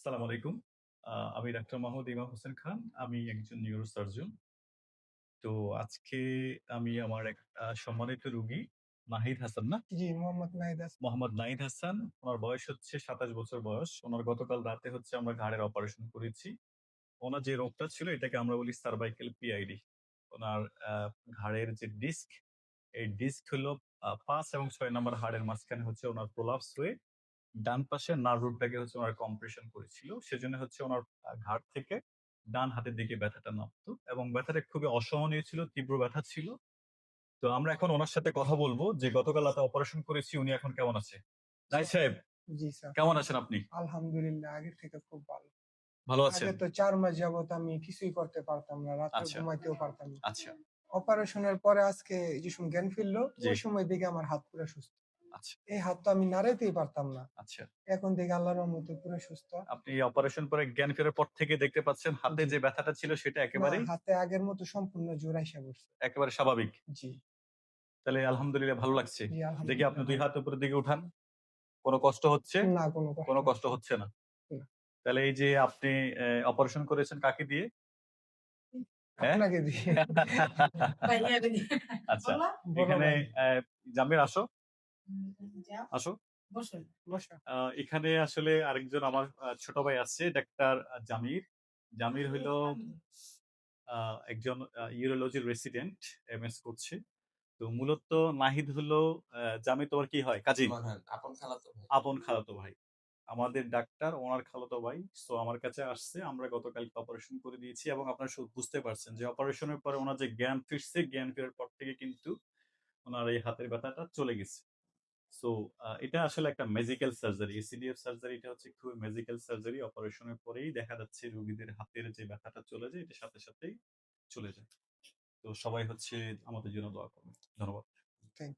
আসসালামু আলাইকুম। আমি ডাক্তার মোহাম্মদ ইমাম হোসেন খান। আমি একজন নিউরোসার্জন। তো আজকে আমি আমার এক সম্মানিত রোগী নাহিদ হাসান না? জি, মোহাম্মদ নাহিদ হাসান। মোহাম্মদ নাহিদ হাসান। উনার বয়স হচ্ছে ২৭ বছর বয়স। উনার গতকাল রাতে হচ্ছে আমরা ঘাড়ের অপারেশন করেছি। উনার যে রোগটা ছিল এটাকে আমরা বলি সার্ভাইকাল পিআইডি। উনার আ ঘাড়ের যে ডিস্ক, এই ডিস্ক হলো ৫ এবং ৬ নাম্বার হাড়ের মাঝখানে হচ্ছে উনার প্রলাপস হয়ে ডান পাশের নার্ভ রুটটাকে হচ্ছে উনার কম্প্রেশন করেছিল। সেজন্য হচ্ছে উনার ঘাড় থেকে ডান হাতের দিকে ব্যথাটা নামতো এবং ব্যথাটা খুবই অসহনীয় ছিল, তীব্র ব্যথা ছিল। তো আমরা এখন উনার সাথে কথা বলব যে গতকাল রাতে অপারেশন করেছি উনি এখন কেমন আছে? নাহিদ সাহেব, জি, স্যার। কেমন আছেন আপনি? আলহামদুলিল্লাহ আগের থেকে খুব ভালো। ভালো আগে আছেন? তো ৪ মাস যাবত আমি কিছুই করতে পারতাম না। রাত্রে আচ্ছা, ঘুমাইতেও পারতাম না। আচ্ছা, অপারেশনের পরে আজকে যে সময় জ্ঞান ফিরল, জি, ওই সময় দেখি আমার হাত পুরা সুস্থ। আচ্ছা, এই হাত তো আমি নাড়াইতেই পারতাম না। আচ্ছা। এখন দেখি আল্লাহর রহমতে পুরা সুস্থ। আপনি অপারেশন পরে জ্ঞান ফেরার পর থেকে দেখতে পাচ্ছেন হাতে জি। যে ব্যথাটা ছিল সেটা না, একেবারেই হাতে আগের মতো সম্পূর্ণ জোর আইসা পড়ছে। একেবারে স্বাভাবিক। জি, তাহলে আলহামদুলিল্লাহ ভালো লাগছে। জি দেখি আপনি আলহামদুলিল্লাহ ২ ভালো। হাত উপরের দিকে উঠান। কোন কষ্ট হচ্ছে? না কোনো কোন কষ্ট কষ্ট হচ্ছে না। হচ্ছে না। না। তাহলে এই যে আপনি অপারেশন করেছেন কাকে দিয়ে? হ্যাঁ? আপনাকে দিয়ে। ভাইয়ারে দিয়ে। আচ্ছা। বড় এখানে ভাই। জামির আসো, যাও, আসো। বসুন। বসো। এখানে আসলে আরেকজন আমার ছোট ভাই আছে ডাক্তার জামির। জামির হইলো আ একজন ইউরোলজির রেসিডেন্ট এমএস করছে। তো মূলত নাহিদ হলো জামির তোমার কি হয়? কাজিন? আমার হ্যাঁ, আপন খালাতো ভাই। আপন খালাতো ভাই। আমাদের ডাক্তার ওনার খালাতো ভাই। সো আমার কাছে আসছে। আমরা গতকালকে অপারেশন করে দিয়েছি এবং আপনারা বুঝতে পারছেন যে অপারেশনের পরে উনার যে জ্ঞান ফিরছে, জ্ঞান ফেরার পর থেকে কিন্তু উনার এই হাতের ব্যথাটা চলে গেছে। সো এটা আসলে একটা মেজিক্যাল সার্জারি। এসিডিএফ সার্জারি এটা হচ্ছে খুবই মেজিক্যাল সার্জারি। অপারেশনের পরেই দেখা যাচ্ছে রোগীদের হাতের যে ব্যথাটা চলে যায়, এটা সাথে সাথেই চলে যায়। তো সবাই হচ্ছে আমাদের জন্য দোয়া করবেন। ধন্যবাদ। থ্যাংক